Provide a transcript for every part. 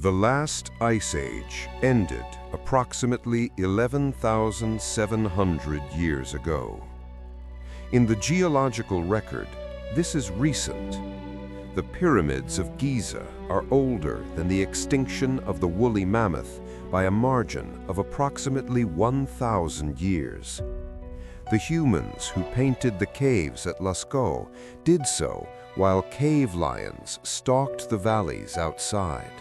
The last ice age ended approximately 11,700 years ago. In the geological record, this is recent. The pyramids of Giza are older than the extinction of the woolly mammoth by a margin of approximately 1,000 years. The humans who painted the caves at Lascaux did so while cave lions stalked the valleys outside.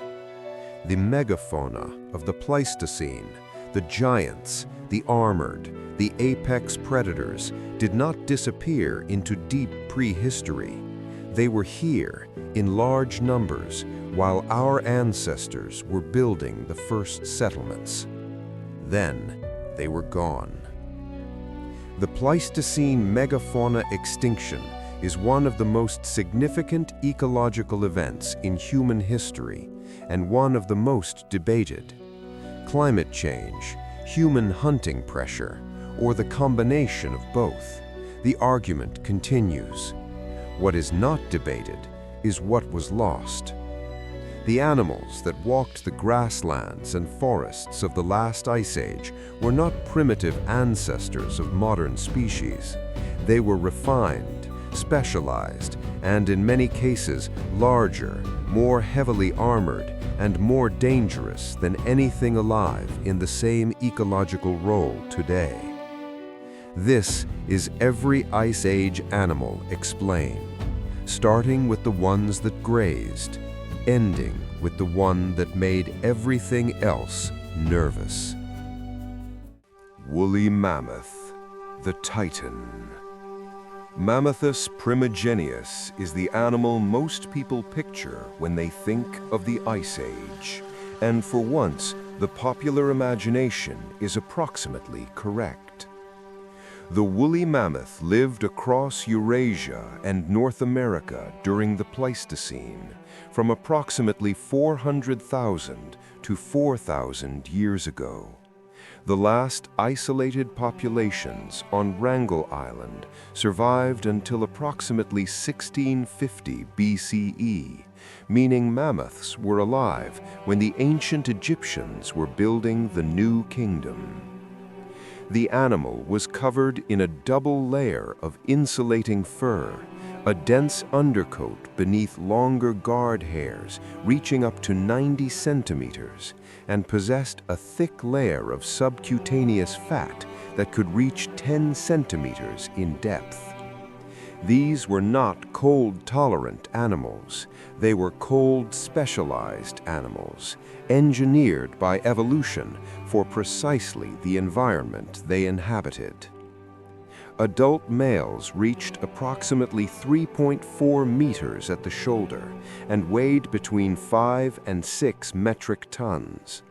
The megafauna of the Pleistocene, the giants, the armored, the apex predators, did not disappear into deep prehistory. They were here in large numbers while our ancestors were building the first settlements. Then they were gone. The Pleistocene megafauna extinction is one of the most significant ecological events in human history and one of the most debated. Climate change, human hunting pressure, or the combination of both, the argument continues. What is not debated is what was lost. The animals that walked the grasslands and forests of the last ice age were not primitive ancestors of modern species. They were refined, specialized, and in many cases larger, more heavily armored, and more dangerous than anything alive in the same ecological role today. This is every ice age animal explained, starting with the ones that grazed, ending with the one that made everything else nervous. Woolly mammoth, the titan. Mammothus primigenius is the animal most people picture when they think of the Ice Age, and for once, the popular imagination is approximately correct. The woolly mammoth lived across Eurasia and North America during the Pleistocene, from approximately 400,000 to 4,000 years ago. The last isolated populations on Wrangel Island survived until approximately 1650 BCE, meaning mammoths were alive when the ancient Egyptians were building the New Kingdom. The animal was covered in a double layer of insulating fur, a dense undercoat beneath longer guard hairs reaching up to 90 centimeters, and possessed a thick layer of subcutaneous fat that could reach 10 centimeters in depth. These were not cold-tolerant animals. They were cold-specialized animals, engineered by evolution for precisely the environment they inhabited. Adult males reached approximately 3.4 meters at the shoulder and weighed between 5 and 6 metric tons.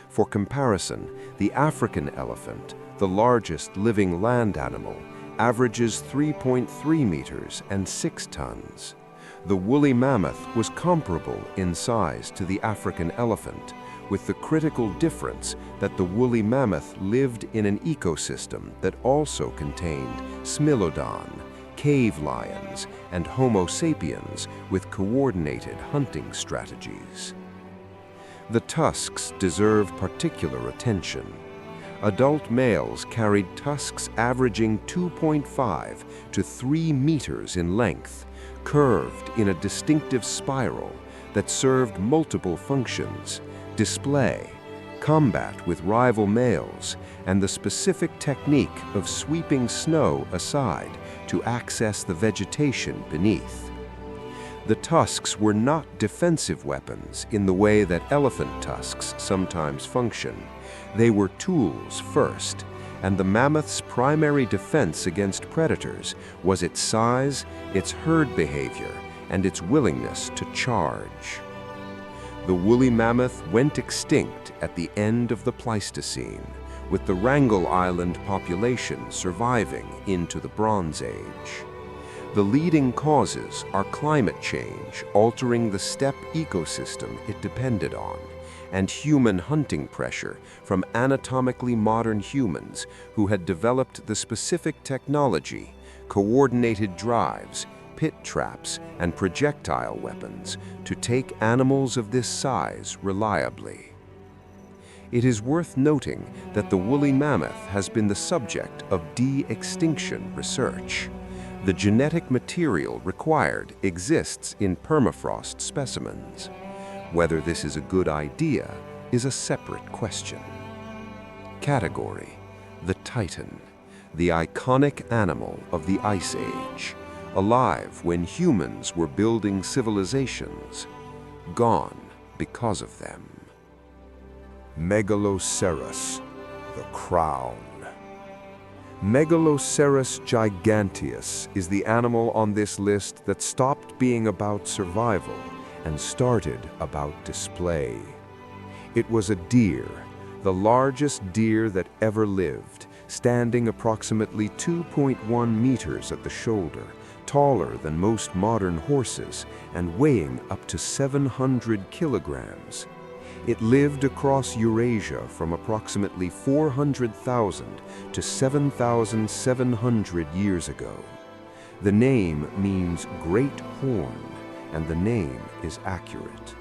For comparison, the African elephant, the largest living land animal, averages 3.3 meters and 6 tons. The woolly mammoth was comparable in size to the African elephant, with the critical difference that the woolly mammoth lived in an ecosystem that also contained Smilodon, cave lions, and Homo sapiens with coordinated hunting strategies. The tusks deserve particular attention. Adult males carried tusks averaging 2.5 to 3 meters in length, curved in a distinctive spiral that served multiple functions: display, combat with rival males, and the specific technique of sweeping snow aside to access the vegetation beneath. The tusks were not defensive weapons in the way that elephant tusks sometimes function. They were tools first, and the mammoth's primary defense against predators was its size, its herd behavior, and its willingness to charge. The woolly mammoth went extinct at the end of the Pleistocene, with the Wrangel Island population surviving into the Bronze Age. The leading causes are climate change altering the steppe ecosystem it depended on, and human hunting pressure from anatomically modern humans who had developed the specific technology, coordinated drives, pit traps and projectile weapons to take animals of this size reliably. It is worth noting that the woolly mammoth has been the subject of de-extinction research. The genetic material required exists in permafrost specimens. Whether this is a good idea is a separate question. Category: the Titan, the iconic animal of the Ice Age, alive when humans were building civilizations, gone because of them. Megaloceros, the crown. Megaloceros giganteus is the animal on this list that stopped being about survival and started about display. It was a deer, the largest deer that ever lived, standing approximately 2.1 meters at the shoulder, taller than most modern horses, and weighing up to 700 kilograms. It lived across Eurasia from approximately 400,000 to 7,700 years ago. The name means great horn, and the name is accurate.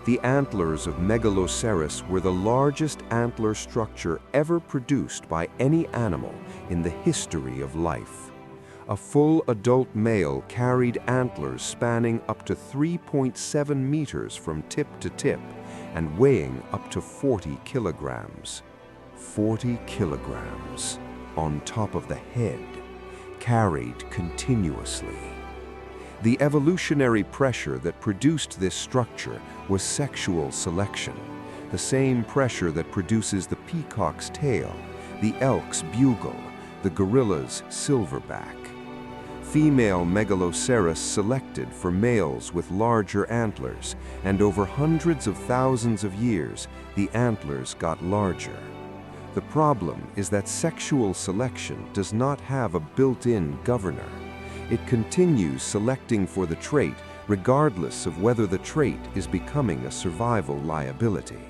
The antlers of Megaloceros were the largest antler structure ever produced by any animal in the history of life. A full adult male carried antlers spanning up to 3.7 meters from tip to tip and weighing up to 40 kilograms. 40 kilograms on top of the head, carried continuously. The evolutionary pressure that produced this structure was sexual selection, the same pressure that produces the peacock's tail, the elk's bugle, the gorilla's silverback. Female Megaloceros selected for males with larger antlers, and over hundreds of thousands of years, the antlers got larger. The problem is that sexual selection does not have a built-in governor. It continues selecting for the trait regardless of whether the trait is becoming a survival liability.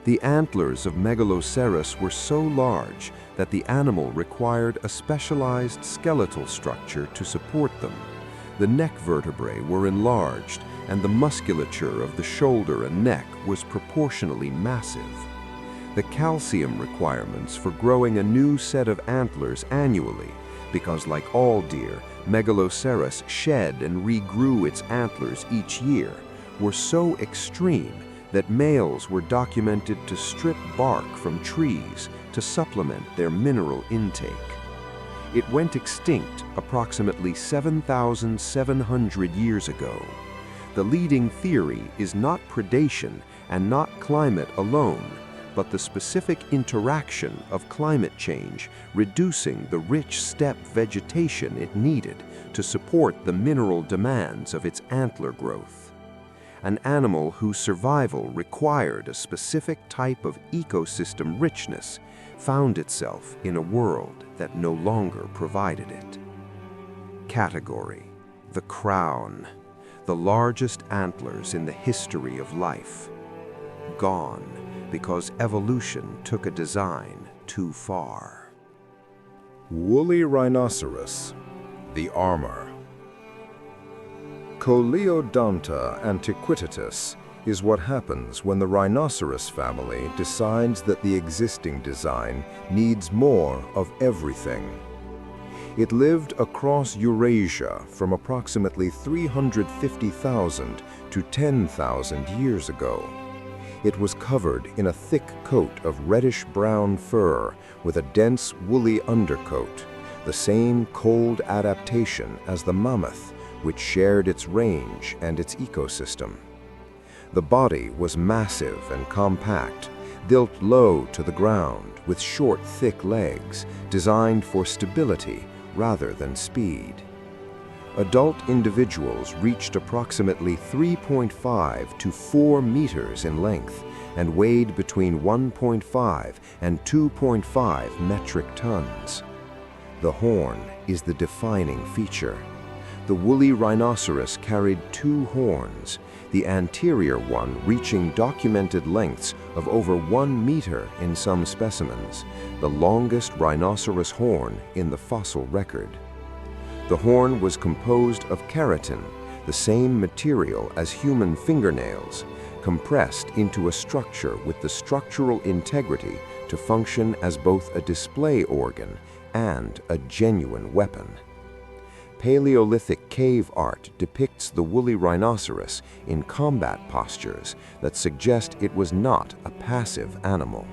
The antlers of Megaloceros were so large that the animal required a specialized skeletal structure to support them. The neck vertebrae were enlarged, and the musculature of the shoulder and neck was proportionally massive. The calcium requirements for growing a new set of antlers annually, because like all deer, Megaloceros shed and regrew its antlers each year, were so extreme that males were documented to strip bark from trees to supplement their mineral intake. It went extinct approximately 7,700 years ago. The leading theory is not predation and not climate alone, but the specific interaction of climate change reducing the rich steppe vegetation it needed to support the mineral demands of its antler growth. An animal whose survival required a specific type of ecosystem richness found itself in a world that no longer provided it. Category: the crown, the largest antlers in the history of life. Gone because evolution took a design too far. Woolly rhinoceros, the armor. Coleodonta antiquitatis is what happens when the rhinoceros family decides that the existing design needs more of everything. It lived across Eurasia from approximately 350,000 to 10,000 years ago. It was covered in a thick coat of reddish-brown fur with a dense woolly undercoat, the same cold adaptation as the mammoth, which shared its range and its ecosystem. The body was massive and compact, built low to the ground with short, thick legs, designed for stability rather than speed. Adult individuals reached approximately 3.5 to 4 meters in length and weighed between 1.5 and 2.5 metric tons. The horn is the defining feature. The woolly rhinoceros carried 2 horns, the anterior one reaching documented lengths of over 1 meter in some specimens, the longest rhinoceros horn in the fossil record. The horn was composed of keratin, the same material as human fingernails, compressed into a structure with the structural integrity to function as both a display organ and a genuine weapon. Paleolithic cave art depicts the woolly rhinoceros in combat postures that suggest it was not a passive animal.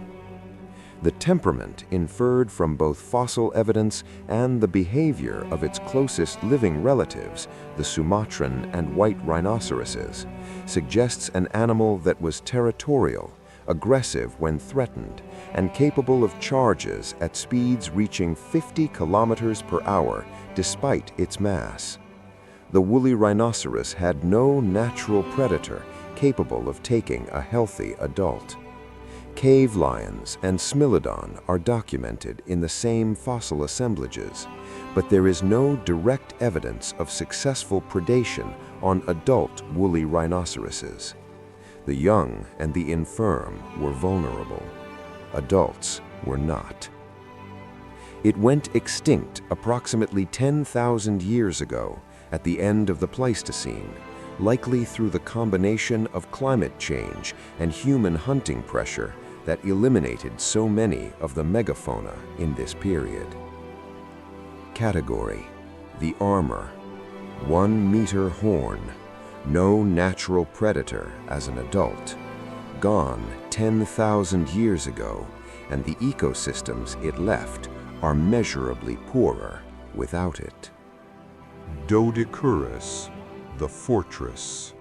The temperament inferred from both fossil evidence and the behavior of its closest living relatives, the Sumatran and white rhinoceroses, suggests an animal that was territorial, aggressive when threatened, and capable of charges at speeds reaching 50 kilometers per hour despite its mass. The woolly rhinoceros had no natural predator capable of taking a healthy adult. Cave lions and Smilodon are documented in the same fossil assemblages, but there is no direct evidence of successful predation on adult woolly rhinoceroses. The young and the infirm were vulnerable. Adults were not. It went extinct approximately 10,000 years ago at the end of the Pleistocene, likely through the combination of climate change and human hunting pressure that eliminated so many of the megafauna in this period. Category: the armor. 1-meter horn. No natural predator as an adult. Gone 10,000 years ago, and the ecosystems it left are measurably poorer without it. Doedicurus, the fortress.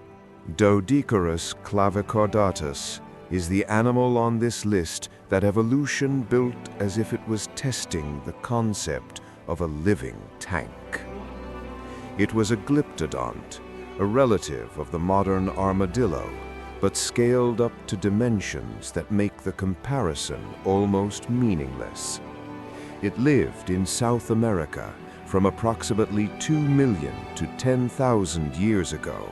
Doedicurus clavicaudatus is the animal on this list that evolution built as if it was testing the concept of a living tank. It was a Glyptodont, a relative of the modern armadillo, but scaled up to dimensions that make the comparison almost meaningless. It lived in South America from approximately 2 million to 10,000 years ago.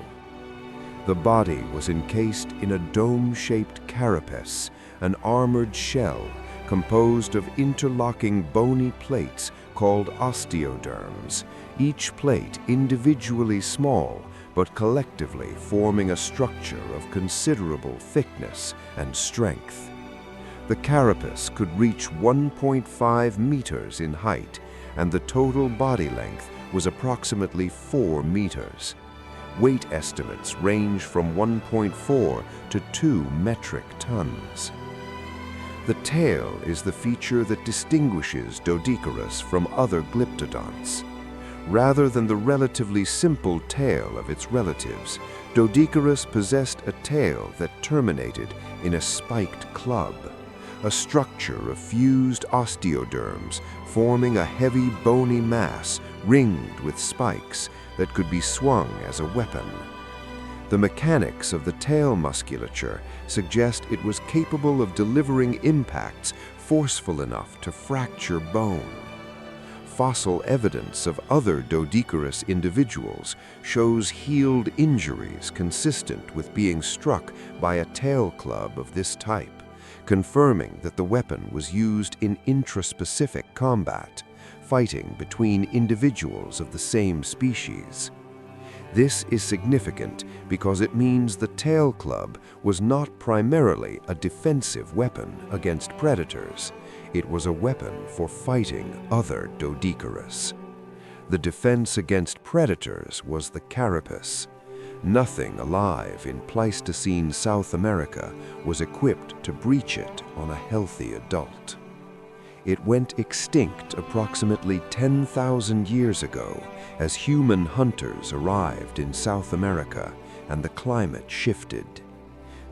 The body was encased in a dome-shaped carapace, an armored shell composed of interlocking bony plates called osteoderms, each plate individually small but collectively forming a structure of considerable thickness and strength. The carapace could reach 1.5 meters in height, and the total body length was approximately 4 meters. Weight estimates range from 1.4 to 2 metric tons. The tail is the feature that distinguishes Doedicurus from other glyptodonts. Rather than the relatively simple tail of its relatives, Doedicurus possessed a tail that terminated in a spiked club, a structure of fused osteoderms forming a heavy bony mass ringed with spikes that could be swung as a weapon. The mechanics of the tail musculature suggest it was capable of delivering impacts forceful enough to fracture bone. Fossil evidence of other Doedicurus individuals shows healed injuries consistent with being struck by a tail club of this type, confirming that the weapon was used in intraspecific combat, fighting between individuals of the same species. This is significant because it means the tail club was not primarily a defensive weapon against predators. It was a weapon for fighting other Doedicurus. The defense against predators was the carapace. Nothing alive in Pleistocene South America was equipped to breach it on a healthy adult. It went extinct approximately 10,000 years ago as human hunters arrived in South America and the climate shifted.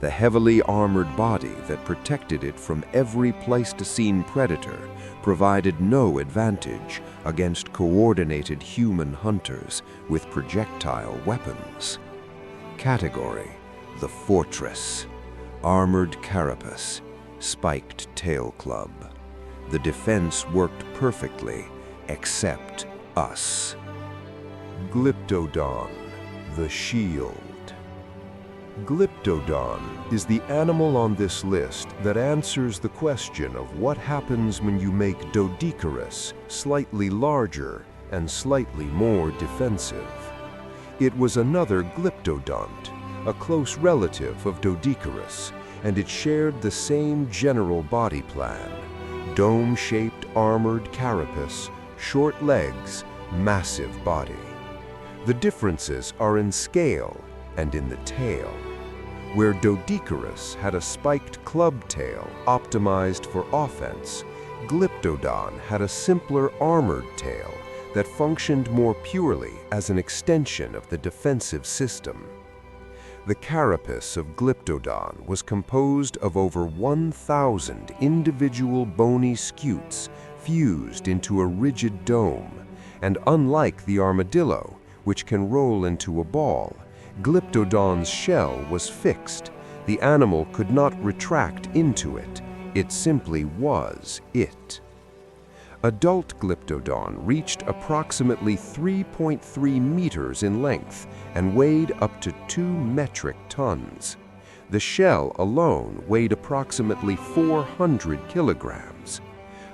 The heavily armored body that protected it from every Pleistocene predator provided no advantage against coordinated human hunters with projectile weapons. Category: the fortress. Armored carapace, spiked tail club. The defense worked perfectly, except us. Glyptodon, the shield. Glyptodon is the animal on this list that answers the question of what happens when you make Doedicurus slightly larger and slightly more defensive. It was another Glyptodont, a close relative of Doedicurus, and it shared the same general body plan: dome-shaped armored carapace, short legs, massive body. The differences are in scale and in the tail. Where Doedicurus had a spiked club tail optimized for offense, Glyptodon had a simpler armored tail that functioned more purely as an extension of the defensive system. The carapace of Glyptodon was composed of over 1,000 individual bony scutes fused into a rigid dome, and unlike the armadillo, which can roll into a ball, Glyptodon's shell was fixed. The animal could not retract into it. It simply was it. Adult Glyptodon reached approximately 3.3 meters in length and weighed up to 2 metric tons. The shell alone weighed approximately 400 kilograms.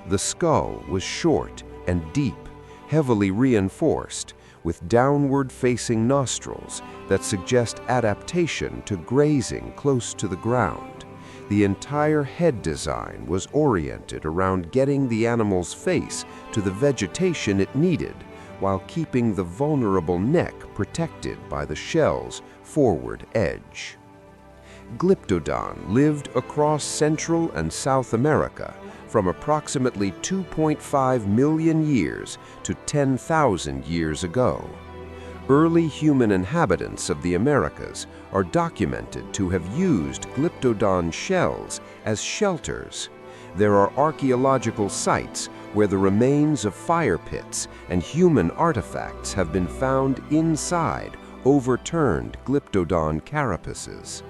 The skull was short and deep, heavily reinforced, with downward-facing nostrils that suggest adaptation to grazing close to the ground. The entire head design was oriented around getting the animal's face to the vegetation it needed, while keeping the vulnerable neck protected by the shell's forward edge. Glyptodon lived across Central and South America from approximately 2.5 million years to 10,000 years ago. Early human inhabitants of the Americas are documented to have used Glyptodon shells as shelters. There are archaeological sites where the remains of fire pits and human artifacts have been found inside overturned Glyptodon carapaces.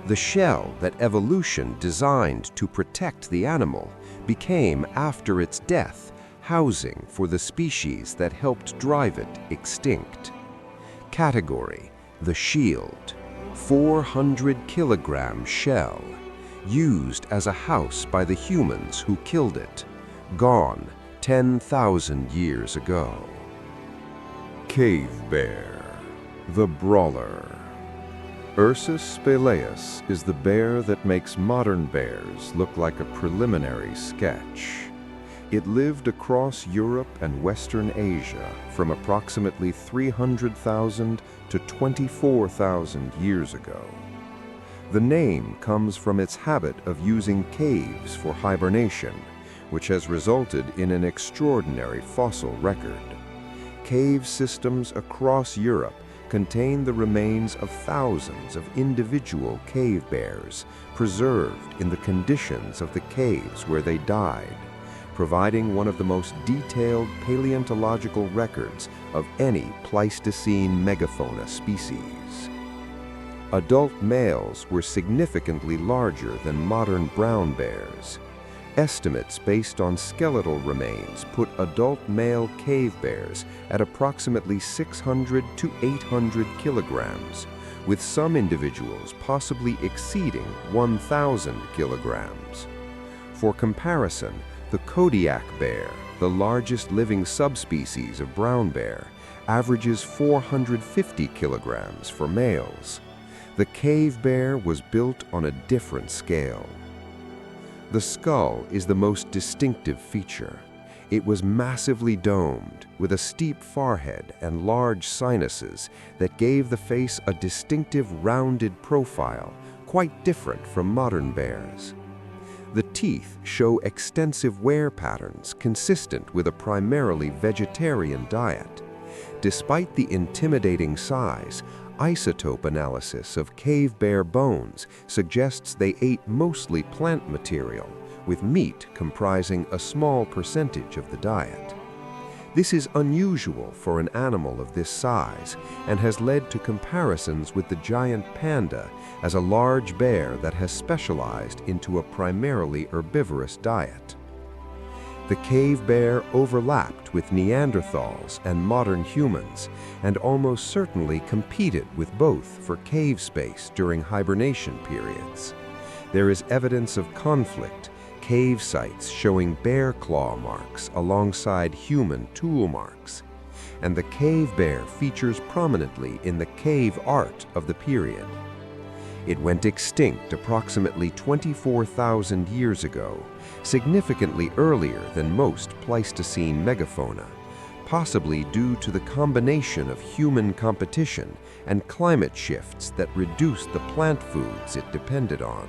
The shell that evolution designed to protect the animal became, after its death, housing for the species that helped drive it extinct. Category: the shield. 400-kilogram shell. Used as a house by the humans who killed it. Gone 10,000 years ago. Cave bear, the brawler. Ursus spelaeus is the bear that makes modern bears look like a preliminary sketch. It lived across Europe and Western Asia from approximately 300,000 to 24,000 years ago. The name comes from its habit of using caves for hibernation, which has resulted in an extraordinary fossil record. Cave systems across Europe contain the remains of thousands of individual cave bears preserved in the conditions of the caves where they died, providing one of the most detailed paleontological records of any Pleistocene megafauna species. Adult males were significantly larger than modern brown bears. Estimates based on skeletal remains put adult male cave bears at approximately 600 to 800 kilograms, with some individuals possibly exceeding 1,000 kilograms. For comparison, the Kodiak bear, the largest living subspecies of brown bear, averages 450 kilograms for males. The cave bear was built on a different scale. The skull is the most distinctive feature. It was massively domed, with a steep forehead and large sinuses that gave the face a distinctive rounded profile, quite different from modern bears. The teeth show extensive wear patterns consistent with a primarily vegetarian diet. Despite the intimidating size, isotope analysis of cave bear bones suggests they ate mostly plant material, with meat comprising a small percentage of the diet. This is unusual for an animal of this size and has led to comparisons with the giant panda as a large bear that has specialized into a primarily herbivorous diet. The cave bear overlapped with Neanderthals and modern humans, and almost certainly competed with both for cave space during hibernation periods. There is evidence of conflict, cave sites showing bear claw marks alongside human tool marks. and the cave bear features prominently in the cave art of the period. It went extinct approximately 24,000 years ago, significantly earlier than most Pleistocene megafauna, possibly due to the combination of human competition and climate shifts that reduced the plant foods it depended on.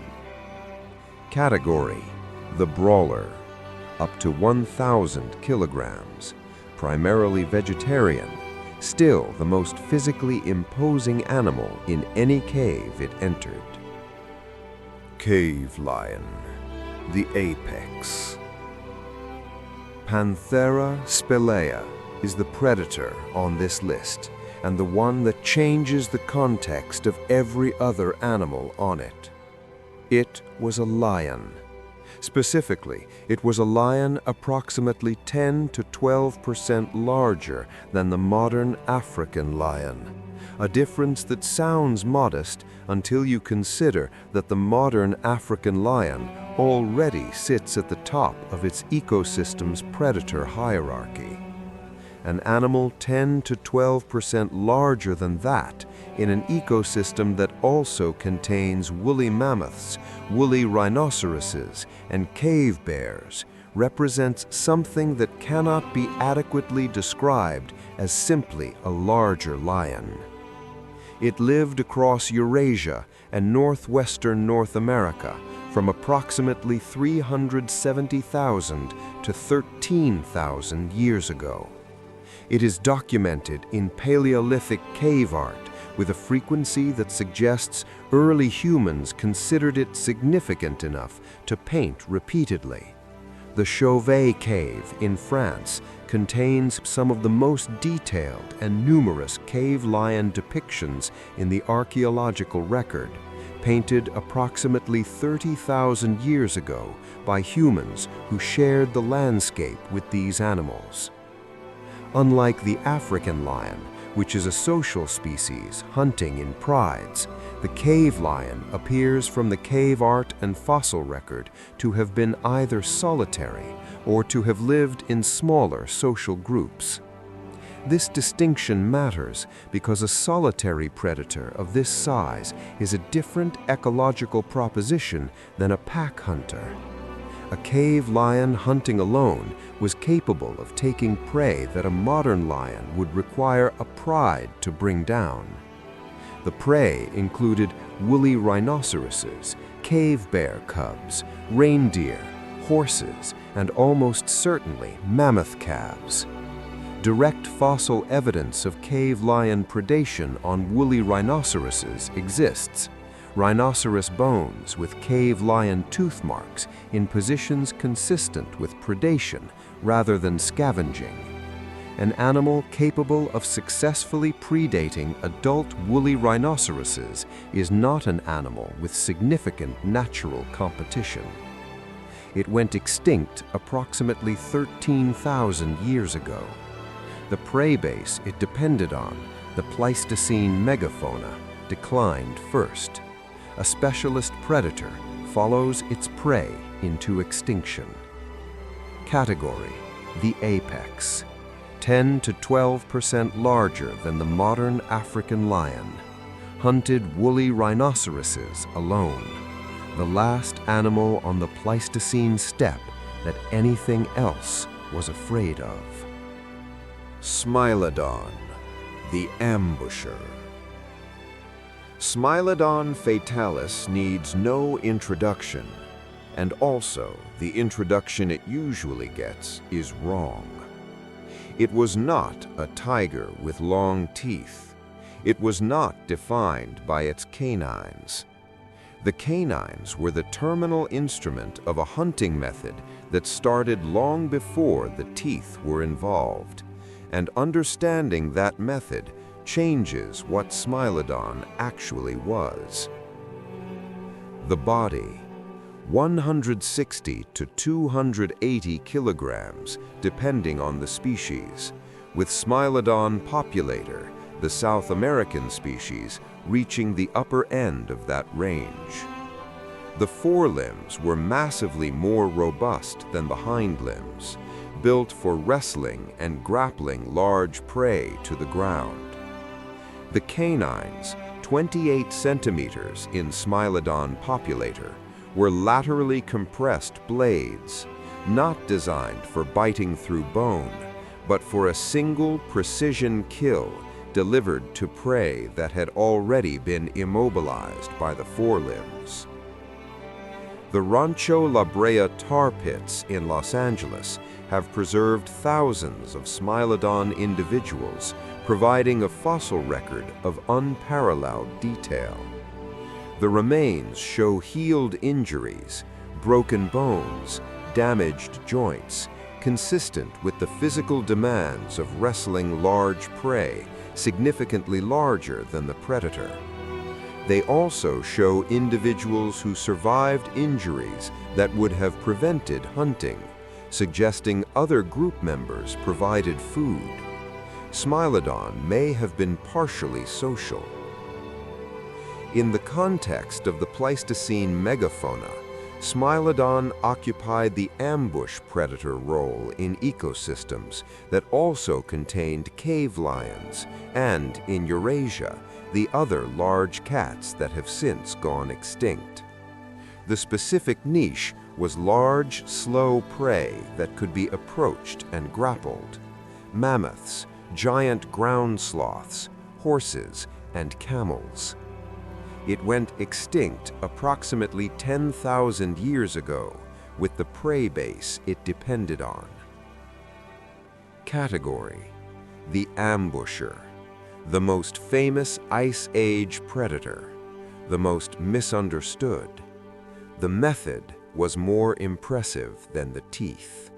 Category: the brawler, up to 1,000 kilograms, primarily vegetarian, still the most physically imposing animal in any cave it entered. Cave lion, the apex. Panthera spelaea is the predator on this list, and the one that changes the context of every other animal on it. It was a lion. Specifically, it was a lion approximately 10 to 12% larger than the modern African lion, a difference that sounds modest until you consider that the modern African lion already sits at the top of its ecosystem's predator hierarchy. An animal 10 to 12% larger than that in an ecosystem that also contains woolly mammoths, woolly rhinoceroses, and cave bears represents something that cannot be adequately described as simply a larger lion. It lived across Eurasia and northwestern North America from approximately 370,000 to 13,000 years ago. It is documented in Paleolithic cave art with a frequency that suggests early humans considered it significant enough to paint repeatedly. The Chauvet Cave in France contains some of the most detailed and numerous cave lion depictions in the archaeological record, painted approximately 30,000 years ago by humans who shared the landscape with these animals. Unlike the African lion, which is a social species hunting in prides, the cave lion appears from the cave art and fossil record to have been either solitary or to have lived in smaller social groups. This distinction matters because a solitary predator of this size is a different ecological proposition than a pack hunter. A cave lion hunting alone was capable of taking prey that a modern lion would require a pride to bring down. The prey included woolly rhinoceroses, cave bear cubs, reindeer, horses, and almost certainly mammoth calves. Direct fossil evidence of cave lion predation on woolly rhinoceroses exists. Rhinoceros bones with cave lion tooth marks in positions consistent with predation rather than scavenging. An animal capable of successfully predating adult woolly rhinoceroses is not an animal with significant natural competition. It went extinct approximately 13,000 years ago. The prey base it depended on, the Pleistocene megafauna, declined first. A specialist predator follows its prey into extinction. Category: the apex. 10 to 12% larger than the modern African lion. Hunted woolly rhinoceroses alone. The last animal on the Pleistocene steppe that anything else was afraid of. Smilodon, the ambusher. Smilodon fatalis needs no introduction, and also the introduction it usually gets is wrong. It was not a tiger with long teeth. It was not defined by its canines. The canines were the terminal instrument of a hunting method that started long before the teeth were involved, and understanding that method changes what Smilodon actually was. The body, 160 to 280 kilograms, depending on the species, with Smilodon populator, the South American species, reaching the upper end of that range. The forelimbs were massively more robust than the hind limbs, built for wrestling and grappling large prey to the ground. The canines, 28 centimeters in Smilodon populator, were laterally compressed blades, not designed for biting through bone, but for a single precision kill delivered to prey that had already been immobilized by the forelimbs. The Rancho La Brea tar pits in Los Angeles have preserved thousands of Smilodon individuals, providing a fossil record of unparalleled detail. The remains show healed injuries, broken bones, damaged joints, consistent with the physical demands of wrestling large prey, significantly larger than the predator. They also show individuals who survived injuries that would have prevented hunting, suggesting other group members provided food. Smilodon may have been partially social. In the context of the Pleistocene megafauna, Smilodon occupied the ambush predator role in ecosystems that also contained cave lions and, in Eurasia, the other large cats that have since gone extinct. The specific niche was large, slow prey that could be approached and grappled: mammoths, giant ground sloths, horses, and camels. It went extinct approximately 10,000 years ago, with the prey base it depended on. Category: the ambusher, the most famous Ice Age predator, the most misunderstood. The method was more impressive than the teeth.